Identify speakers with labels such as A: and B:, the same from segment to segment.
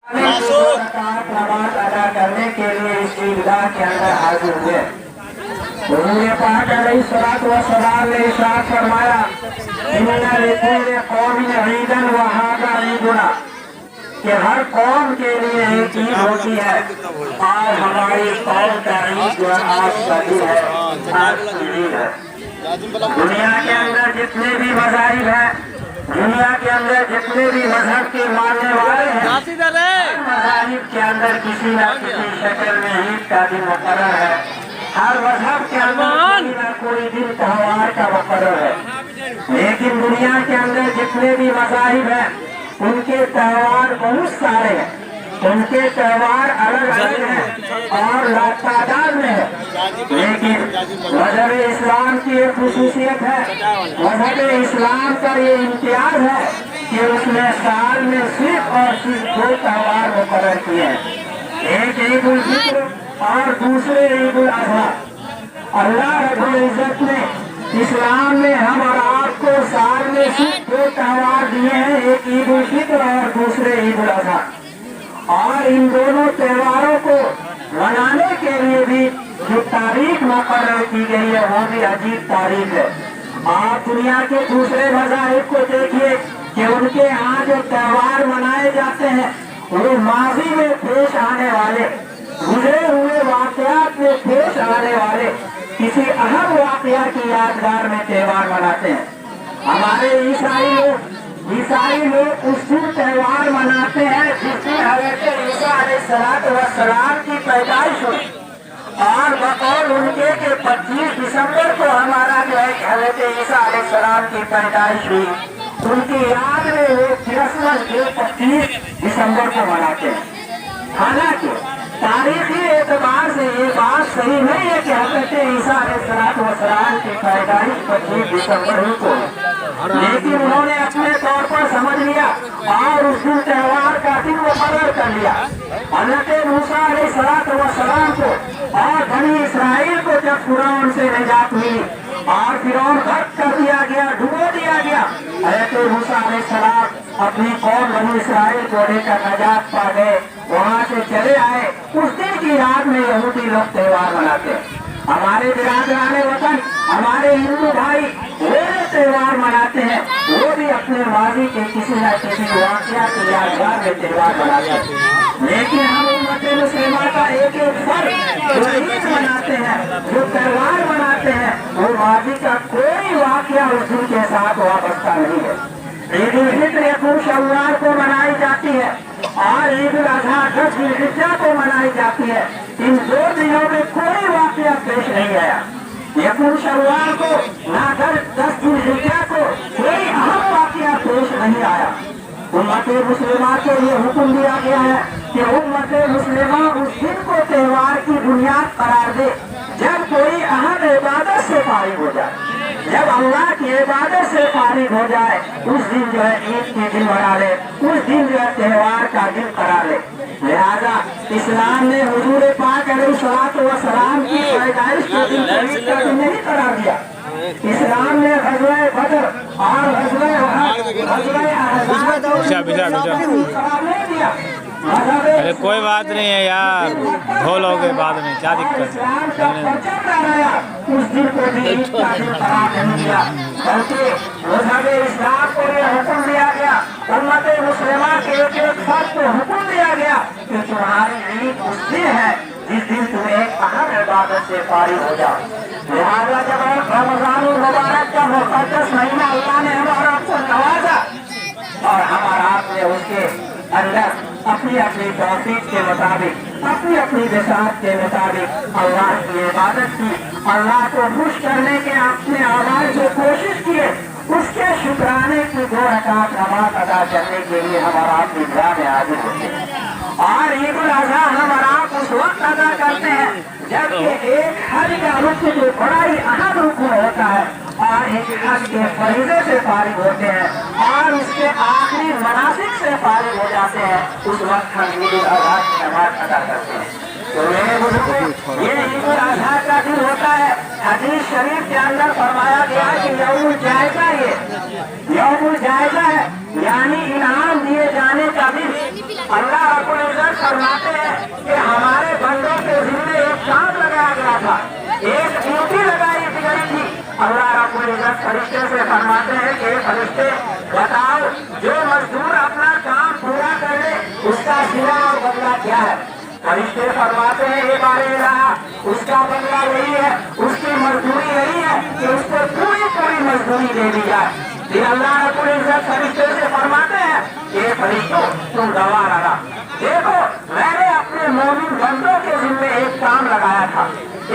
A: नमाज अदा करने के लिए इस ईदगाह के अंदर हाजिर हुए। हुजूर पाक अलैहिस्सलातु वस्सलाम ने इरशाद फरमाया, इन्ना लिकुल्लि कौमिन ईदन व हाज़ा ईदुना, कि हर कौम के लिए एक ईद होती है और हमारी कौम का ईद जो आज का दिन है, आज की ईद है। दुनिया के अंदर जितने भी मज़ाहिब हैं, दुनिया के अंदर जितने भी मजहब के मानने वाले हैं, मज़ाहिब के अंदर किसी न किसी शक्ल में ईद का दिन मुकर्रर है। हर मजहब के अंदर कोई न कोई दिन त्योहार का मुकर्रर है। लेकिन दुनिया के अंदर जितने भी मज़ाहिब हैं, उनके त्योहार बहुत सारे हैं, उनके त्योहार अलग अलग हैं और लातादाद में है। लेकिन मजहब इस्लाम की एक खुसूसियत है, मजहब इस्लाम का ये इम्तियाज है कि उसने साल में सिर्फ और सिर्फ दो त्योहार मुकर्रर किए हैं, एक ईद उल फित्र और दूसरे ईद उल अज़हा। अल्लाह रब्बुल इज्जत ने इस्लाम में हम और आपको साल में सिर्फ दो त्योहार दिए हैं, एक ईद उल फित्र और दूसरे ईद उल अज़हा। और इन दोनों त्योहारों को मनाने के लिए भी जो तारीख मुकर्रर की गई है, वो भी अजीब तारीख है। आप दुनिया के दूसरे मज़ाहिब को देखिए कि उनके यहाँ जो त्योहार मनाए जाते हैं, वो माजी में पेश आने वाले, गुजरे हुए वाक़यात में पेश आने वाले किसी अहम वाक़या की यादगार में त्योहार मनाते हैं। हमारे ईसाई लोग उस दिन त्योहार मनाते हैं जिस दिन हज़रत ईसा अलैहिस्सलाम की पैदाइश हुई, और बकौल उनके के 25 दिसंबर को हमारा जो है हज़रत ईसा अलैहिस्सलाम की पैदाइश हुई, उनकी याद में वो क्रिसमस डे 25 दिसंबर को मनाते हैं। हालांकि तारीखी एतबार से ये बात सही नहीं है कि हज़रत ईसा अलैहिस्सलाम की पैदाइश 25 दिसंबर ही को, लेकिन उन्होंने अपने तौर पर समझ लिया और उस दिन त्योहार का दिन मुकर्रर कर लिया। हज़रत मूसा अलैहिस्सलाम को और बनी इसराइल को जब फिरौन से निजात मिली और फिरौन गर्क कर दिया गया, डुबो दिया गया, हज़रत मूसा अलैहिस्सलाम अपनी कौम बनी इसराइल को लेकर निजात पा गए, वहाँ से चले आए। उस दिन की याद में यहूदी लोग त्योहार मनाते हैं। हमारे बिरादराने वतन, हमारे हिंदू भाई वो त्योहार मनाते हैं, वो भी अपने माजी के किसी न किसी वाक़या की यादगार में त्योहार मनाते हैं। लेकिन हम उम्मत मुस्लिमा का एक फर्क जो ईद मनाते हैं, जो त्योहार मनाते हैं, वो माजी का कोई वाक़या उस दिन के साथ वाबस्ता नहीं है। ईद उल फित्र यकूम शव्वाल को मनाई जाती है और ईद उल अज़हा 10 ज़िलहिज्जा को मनाई जाती है। इन दो दिनों में कोई वाक़या पेश नहीं आया। यकूम शव्वाल को ना 10 ज़िलहिज्जा को कोई अहम वाक़या पेश नहीं आया। उम्मत मुस्लिमा को ये हुक्म दिया गया है कि उम्मत मुस्लिमा उस दिन को त्योहार की बुनियाद करार दे जब कोई अहम इबादत से फारिग हो जाए, जब अल्लाह की इबादत से फारिग हो जाए, उस दिन जो है ईद के दिन मना ले, उस दिन जो है त्योहार का दिन करा ले। लिहाजा इस्लाम ने हुजूर पाक अलैहिस्सलातु वस्सलाम की पैदाइश के दिन ईद का दिन नहीं करार दिया। इस्लाम ने ग़ज़वा बदर और ग़ज़वा
B: अरे कोई बात नहीं है यार, धो लोगे बाद में, क्या दिक्कत है।
A: उस दिन को भी ईद का दिन करार नहीं दिया, बल्कि मज़हब इस्लाम को ये हुक्म दिया गया, उम्मत मुस्लिमा के एक फर्द को हुक्म दिया गया कि तुम्हारी ईद उस दिन है जिस दिन तुम एक अहम इबादत से फारिग हो जाओ। लिहाजा जब रमज़ानुल मुबारक का मुक़द्दस महीना अल्लाह ने हमारा आपको नवाजा और हमारा आपने उसके अंदर अपनी अपनी तौफीक के मुताबिक, अपनी अपनी बिसात के मुताबिक अल्लाह की इबादत की, अल्लाह को खुश करने के अपने आवाज़ से कोशिश किए, उसके शुक्राने की 2 रकात नमाज अदा करने के लिए हमारा आप ईदगाह में हाजिर होते हैं। और ईद उल अज़हा हमारा आप उस वक्त अदा करते हैं जबकि एक हज का रुकन जो बड़ा ही अहम रुकन होता है और एक हज के फरीज़े से फारिग होते हैं और उसके आखिरी मनासिक से फारिग हो जाते हैं, उस वक्त हम ईद उल अज़हा की नमाज अदा करते हैं। तो मेरे बुजुर्गों, ये ईद उल अज़हा का दिन होता है। हदीस शरीफ के अंदर फरमाया गया कि यौमुल जायज़ा, ये यौमुल जायज़ा है, यानी इनाम दिए जाने का दिन। अल्लाह रब्बुल इज्जत फरमाते हैं कि हमारे बंदों के जिम्मे एक काम लगाया गया था, एक ड्यूटी लगाई गई थी। अल्लाह रब्बुल इज्जत फरिश्ते से फरमाते हैं कि फरिश्ते बताओ, जो मजदूर अपना काम पूरा कर ले उसका सिला और बदला क्या है? फरिश्ते फरमाते हैं ये बारे रहा, उसका बदला यही है, उसकी मजदूरी यही है कि उसको पूरी पूरी मजदूरी दे दी जाए। फिर अल्लाह रब्बुल इज्जत फरिश्ते से फरमाते हैं ये फरिश्तों तुम गवाह रहा, देखो मैंने अपने मोमिन बंदों के जिम्मे एक काम लगाया था,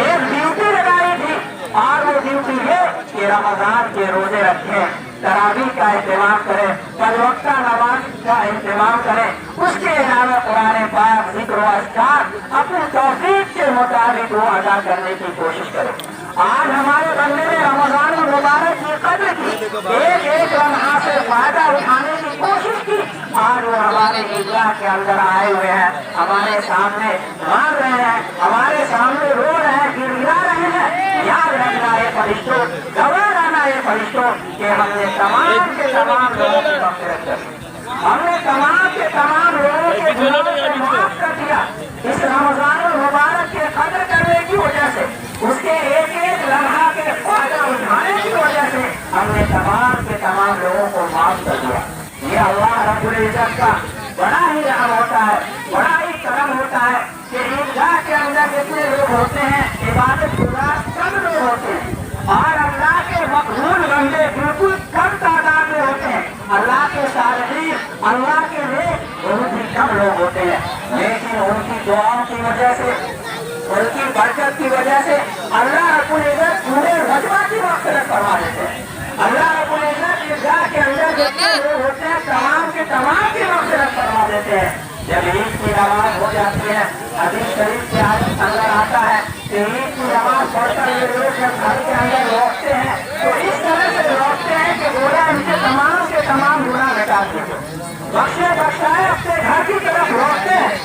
A: एक ड्यूटी लगाई थी, और वो ड्यूटी ये कि रमजान के रोजे रखें, तरावीह का एहतमाम करें, पंजवक्ता नमाज का एहतमाम करें, उसके अलावा कुरान पाक जिक्र व अस्कार अपनी तौफीक के मुताबिक वो अदा करने की कोशिश करें। आज हमारे बंदे ने रमजान मुबारक की कद्र की, एक एक लम्हा से फायदा उठाने की कोशिश की। आज वो हमारे ईदगाह के अंदर आए हुए हैं, हमारे सामने मार रहे हैं, हमारे सामने रो रहे हैं, गिड़गिड़ा रहे हैं। याद रखना ये फरिश्तों, गवाह रहना ये फरिश्तों कि हमने तमाम के तमाम लोगों की मग़फ़िरत कर दी, हमने तमाम के तमाम लोगों के गुनाहों को माफ कर दिया। इस रमजान मुबारक के कद्र करने की वजह से, उसके एक एक लम्हा के फायदा उठाने की वजह से हमने तमाम के तमाम लोगों को माफ कर दिया। ये अल्लाह रब्बुल इज्जत का बड़ा ही रहम होता है, बड़ा ही करम होता है कि ईदगाह के अंदर जितने लोग होते हैं इबादत गुज़ार सब लोग होते हैं, और अल्लाह के मक़बूल बंदे बिल्कुल कम तादाद में होते हैं। अल्लाह के सालिहीन, अल्लाह के नेक बहुत ही कम लोग होते हैं, लेकिन उनकी दुआओं की वजह से, उनकी बरकत की वजह से अल्लाह रब्बुल इज्जत पूरे रजवा की मग़फ़िरत फरमा देते हैं। अल्लाह रब्बुल इज्जत ईदगाह के अंदर जितने लोग होते हैं तमाम के तमाम की मग़फ़िरत फरमा देते हैं। जब ईद की नमाज हो जाती है, हदीस शरीफ के अंदर आता है कि ईद की नमाज पढ़कर ये लोग जब घर के अंदर लौटते हैं तो इस तरह से लौटते हैं कि गोया इनके तमाम के तमाम गुनाह मिटा दिए, बख्शे बख्शाए अपने घर की तरफ लौटते हैं।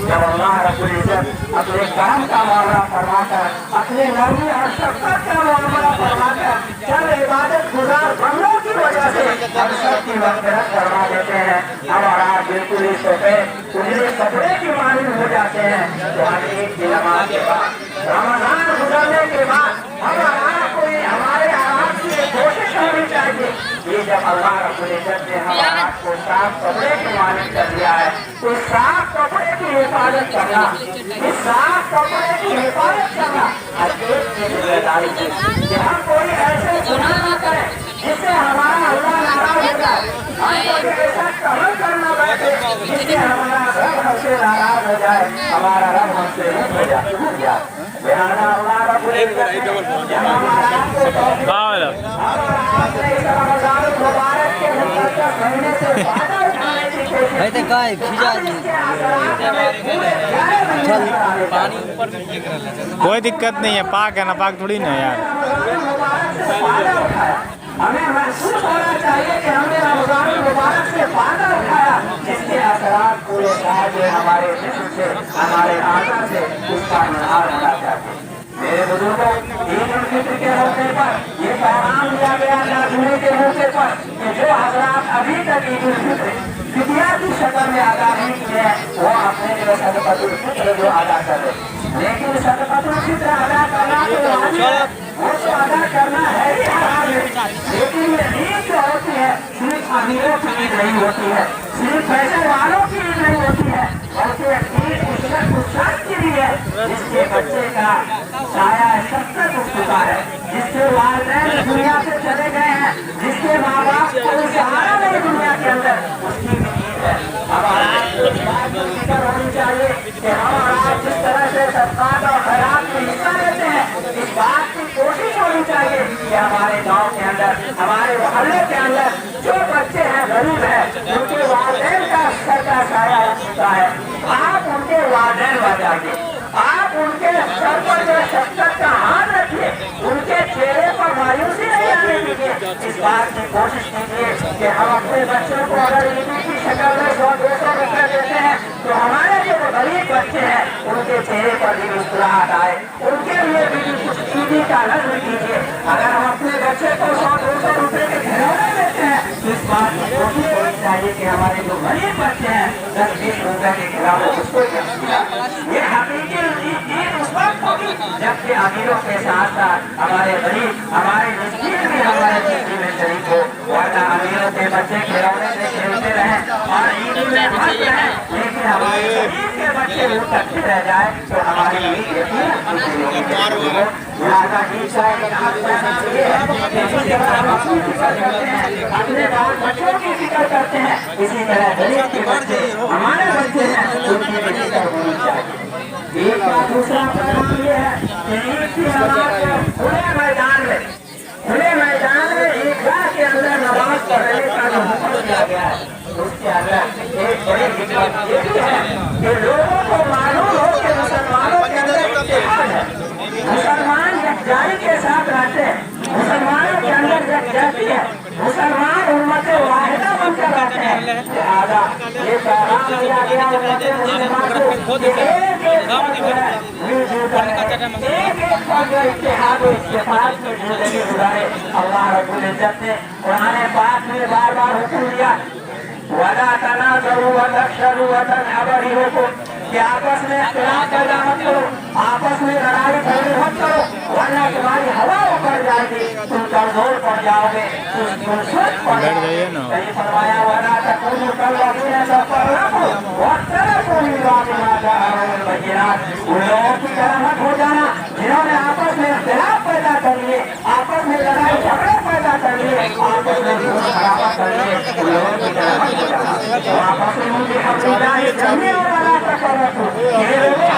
A: जब अल्लाह रब्बुल इज्जत अपने काम का मामला फरमाकर, अपने नरमी और शफ़क़त का मामला फरमाकर चल इबादत गुज़ार बंदों की वजह से हम सब की मग़फ़िरत फरमा देते हैं। हमारा बिल्कुल ही सफ़ेद उजले कपड़े की मालिक हो जाते हैं। तो आज ईद की नमाज के बाद, रमजान गुजरने के बाद हमारा कोई हमारे आवाज़ की कोशिश होनी चाहिए। ये जब अल्लाह रब्बुल इज्जत ने हमारा को साफ कपड़े की मालिक कर दिया है, तो साफ कपड़े की हिफाजत करना, इस साफ कपड़े की हिफाजत करना हर एक की जिम्मेदारी है कि हम कोई ऐसे गुनाह न करें जिससे हमारा अल्लाह नाराज हो जाए, हम कोई ऐसा कमल करना बैठे जिससे हमारा रब हमसे नाराज हो जाए, हमारा रब हमसे रुक हो जाए। लिहाजा अल्लाह रब्बुल इज्जत ने हमारा इस रमजान मुबारक के मुक़द्दस महीने से फायदा उठाने की कोशिश
B: कोई दिक्कत नहीं है, पाक है ना, पाक थोड़ी ना यार।
A: हमें महसूस होना चाहिए कि हमने रमजान मुबारक से फायदा उठाया, जिसके असरात पूरे साल में हमारे जिस्म से, हमारे आत्मा से उसका निहार होना चाहिए। मेरे बुजुर्गों, ईद उल फित्र के मौके पर ये पैगाम दिया गया नाज़रीन के मौके पर कि जो हज़रात अभी तक ईद उल फित्र फिदिया की शक्ल में अदा नहीं किए हैं, वो अपने लिए सदक़तुल फित्र जो अदा कर दे। लेकिन सदक़तुल फित्र अदा करना तो वाजिब है, वो तो अदा करना है ही हराम है। लेकिन ये ईद जो होती है सिर्फ अमीरों की ईद नहीं होती है, सिर्फ पैसे वालों की ईद नहीं होती है, बल्कि ईद उस शख्स की भी है जिसके बच्चे का साया शफ़क़त उठ चुका है, जिसके वालिदैन दुनिया से चले गए हैं, जिसके माँ बाप को सहारा नहीं दुनिया के अंदर, उसकी भी ईद है। हमारा इस बात की फिक्र होनी चाहिए कि हमारा जिस तरह से सदक़ात और खैरात में हिस्सा लेते हैं, इस बात की कोशिश होनी चाहिए कि हमारे गाँव के अंदर, हमारे मोहल्ले के अंदर जो बच्चे हैं गरीब हैं, उनके वालिदैन का सर का साया उठ चुका है, आप उनके वालिदैन बचाइए, आप उनके सर पर जो शफ़क़त का हाथ रखिए, उनके चेहरे पर मायूसी नहीं आने दीजिए। इस बात की कोशिश कीजिए कि हम अपने बच्चों को अगर ईदी की शक्ल में 100-200 रुपये देते हैं तो हमारे जो गरीब बच्चे हैं उनके चेहरे पर भी मुस्कुराहट आए, उनके लिए भी कुछ ईदी का नज़्र कीजिए। अगर हम अपने बच्चे को 100-200 रुपये के खिलौने देते हैं तो इस बात की कोशिश होनी چاہیے کہ ہمارے جو غریب بچے ہیں 10-20 روپے کے خلاف اس کو یہ حقیقی عید اس وقت ہوگی جبکہ امیروں کے ساتھ ساتھ ہمارے غریب ہمارے مسکین بھی ہمارے خوشی میں شریک ہو ورنہ امیروں کے بچے کھلونے سے کھیلتے رہیں اور عید میں مست رہیں لیکن ہمارے غریب کے بچے وہ تکتے رہ جائے تو ہماری عید لہٰذا عید کا ایک اپنے بال بچوں کی فکر کرتے ہیں اسی طرح غریب کے بچے ہمارے بچے ہیں ان کی بھی فکر ہونی چاہیے عید کا دوسرا پیغام یہ ہے کہ عید کی نماز کو کھلے میدان میں عیدگاہ کے اندر نماز پڑھنے کا جو حکم دیا گیا ہے اس کے اندر ایک بڑی حکمت یہ بھی ہے کہ لوگوں کو معلوم ہو کہ مسلمانوں کے اندر اتحاد ہے مسلمان یکجائی کے ساتھ رہتے ہیں مسلمانوں کے اندر یکجہتی ہے مسلمان امت واحدہ بن کر رہتے ہیں لہٰذا یہ پیغام دیا گیا امت مسلمان کو کہ ایک مل جل کر ایک اتحاد و اتفاق کی زندگی گزارے اللہ رب العزت نے قرآن پاک میں بار بار حکم دیا وَلَا تَنَازَعُوا وَتَفْشَلُوا وَتَذْهَبَ رِيحُكُمْ کہ آپس میں اختلاف پیدا مت کرو آپس میں لڑائی جھگڑے مت کرو ورنہ تمہاری ہوا اکڑ جائے گی تم کمزور پڑ جاؤ گے تم سست پڑ جاؤ گے کہیں فرمایا وَلَا تَكُونُوا كَالَّذِينَ تَفَرَّقُوا وَاخْتَلَفُوا مِن بَعْدِ مَا جَاءَهُمُ الْبَيِّنَاتُ ان لوگوں کی طرح مت ہو جانا جنہوں نے آپس میں اختلاف پیدا کر لیے آپس میں لڑائی جھگڑے پیدا کر لیے آپس میں خرابہ کر لیے ان لوگوں کی طرح مت ہو جانا آپس میں مجھے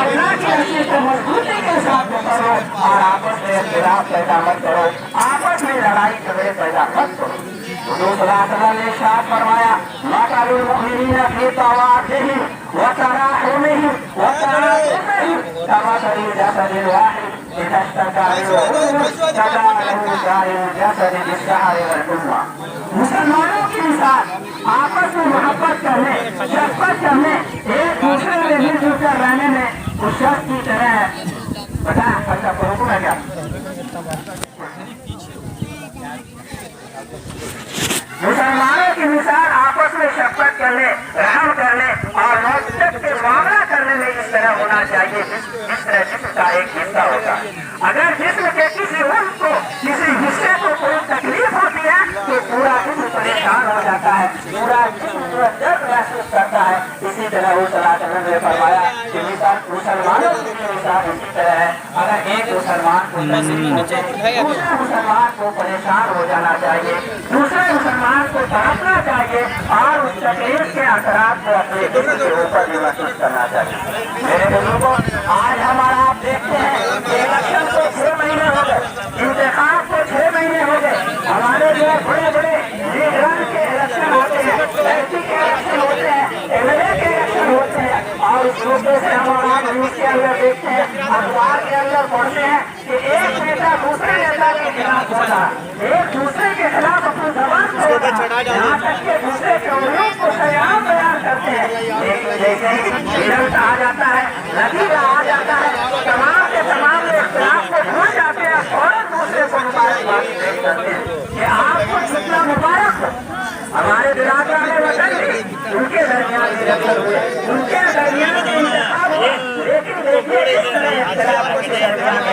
A: اللہ کی رسی کو مضبوطی کے ساتھ پکڑو اور آپس میں اختلاف پیدا مت کرو آپس میں لڑائی جھگڑے پیدا مت کرو حضور صلی اللہ علیہ وسلم نے ارشاد فرمایا مَثَلُ الْمُؤْمِنِينَ فِي تَوَادِّهِمْ وَتَرَاحُمِهِمْ وَتَعَاطُفِهِمْ كَمَثَلِ الْجَسَدِ الْوَاحِدِ إِذَا اشْتَكَى مِنْهُ عُضْوٌ تَدَاعَى لَهُ سَائِرُ الْجَسَدِ بِالسَّهَرِ وَالْحُمَّى مسلمانوں کی مثال آپس میں محبت کرنے شفقت کرنے ایک دوسرے سے مل جل کر رہنے میں اس شخص کی طرح ہے بتائیں اچھا کو حکم ہے کیا مسلمانوں کی مثال آپس میں شفقت کرنے رحم کرنے اور محبت کے معاملہ کرنے میں اس طرح ہونا چاہیے جس طرح جسم کا ایک حصہ ہوتا ہے اگر جسم کے کسی عضو کو کسی حصے کو کوئی تکلیف ہوتی ہے تو پورا جسم پریشان ہو جاتا ہے پورا جسم درد محسوس کرتا ہے اسی طرح وہ صلی اللہ علیہ وسلم نے فرمایا کہ مسلمانوں کی مثال اسی طرح ہے اگر ایک مسلمان کو تکلیف ہوتے دوسرے مسلمان کو پریشان ہو جانا چاہیے دوسرے مسلمان کو تڑپنا چاہیے اور اس تکلیف کے اثرات کو اپنے جسم کے اوپر بھی محسوس کرنا چاہیے میرے بزرگوں آج ہمارا آپ دیکھتے ہیں کہ الیکشن کو 6 مہینے ہو گئے انتخاب کو 6 مہینے ہو گئے ہمارے جو بڑے بڑے لیڈران کے الیکشن ہوتے ہیں ایمپی کے الیکشن ہوتے ہیں MLA کے الیکشن ہوتے ہیں اور اس موقع سے ہمارا نیوز کے اندر دیکھتے ہیں اخبار کے اندر پڑھتے ہیں کہ ایک نیتا دوسرے نیتا کے خلاف ہوتا ایک دوسرے کے خلاف اپنی زبان کو یہاں تک کہ دوسرے کے علوم کو سیام بیان کرتے ہیں جیسے ہی رزلٹ آ جاتا ہے نتیجہ آ جاتا ہے تمام کے تمام اختلاف کو بھول جاتے ہیں اور دوسرے کو مبارکبادی پیش کرتے ہیں کہ آپ کو جتنا مبارک ہو ہمارے برادران وطن میں ان کے درمیان الیکشن ہوئے ان کے درمیان انتخاب ہوئے لیکن دیکھیے اس طرح اختلاف کے درمیان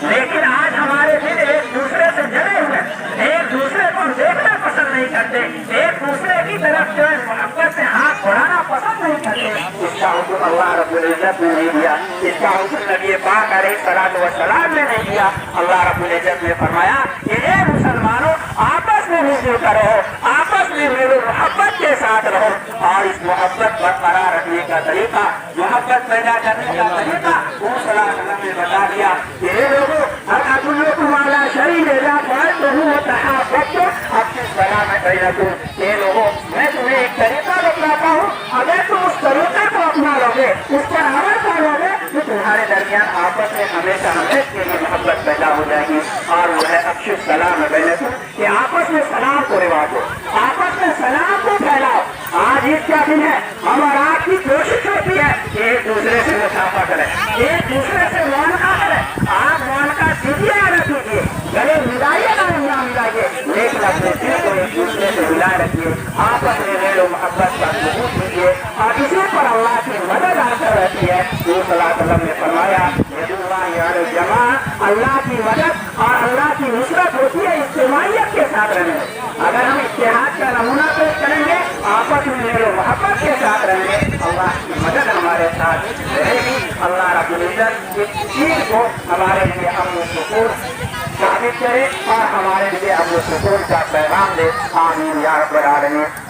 A: لیکن آج ہمارے دل ایک دوسرے سے جڑے ہوئے ایک دوسرے کو دیکھنا پسند نہیں کرتے ایک دوسرے کی طرف جو ہے محبت سے ہاتھ بڑھانا پسند نہیں کرتے اس کا حکم اللہ رب العزت نے نہیں دیا اس کا حکم نبی پاک علیہ الصلوۃ والسلام نے نہیں دیا اللہ رب العزت نے فرمایا کہ اے مسلمانوں آپس میں مل جل کر رہو آپس میں میل و محبت کے ساتھ رہو اور اس محبت برقرار رکھنے کا طریقہ محبت پیدا کرنے کا طریقہ وہ صلی اللہ علیہ وسلم نے بتا دیا کہ اے لوگوں اتدلکم علی شیء اذا فعلتموه تحاببتم اپنی سلام بینکم اے لوگوں میں تمہیں ایک طریقہ بتلاتا ہوں اگر تم اس طریقے کو اپنا لو گے اس پر عمل کرو گے تو تمہارے درمیان آپس میں ہمیشہ ہمیشہ کے لیے محبت پیدا ہو جائے گی اور وہ ہے افشوا السلام بینکم کہ آپس میں سلام کو رواج ہو آپس میں سلام کو پھیلاؤ آج عید کا دن ہے ہم اور آپ کی کوشش ہوتی ہے کہ ایک دوسرے سے مسافہ کریں ایک دوسرے سے معانقہ کریں آپ معانقہ کیجیے یا نہ کیجیے گلے ملائیے نہ اپنے دل کو ایک دوسرے سے ملائے رکھیے, آپس میں میل و محبت کا ثبوت دیجیے, اور اسی پر اللہ کی مدد حاصل رہتی ہے. حضور صلی اللہ علیہ وسلم نے فرمایا ید اللہ علی الجماع, اللہ کی مدد اور اللہ کی نصرت ہوتی ہے اجتماعیت کے ساتھ رہنے میں. اگر ہم اتحاد کا نمونہ پیش کریں گے, آپس میں میل و محبت کے ساتھ رہیں گے, اللہ کی مدد ہمارے ساتھ رہے گی. اللہ رب العزت اس چیز کو ہمارے لیے امن و سکون ثابت کرے اور ہمارے لیے امن و سکون کا پیغام دے. آمین یا رب العالمین.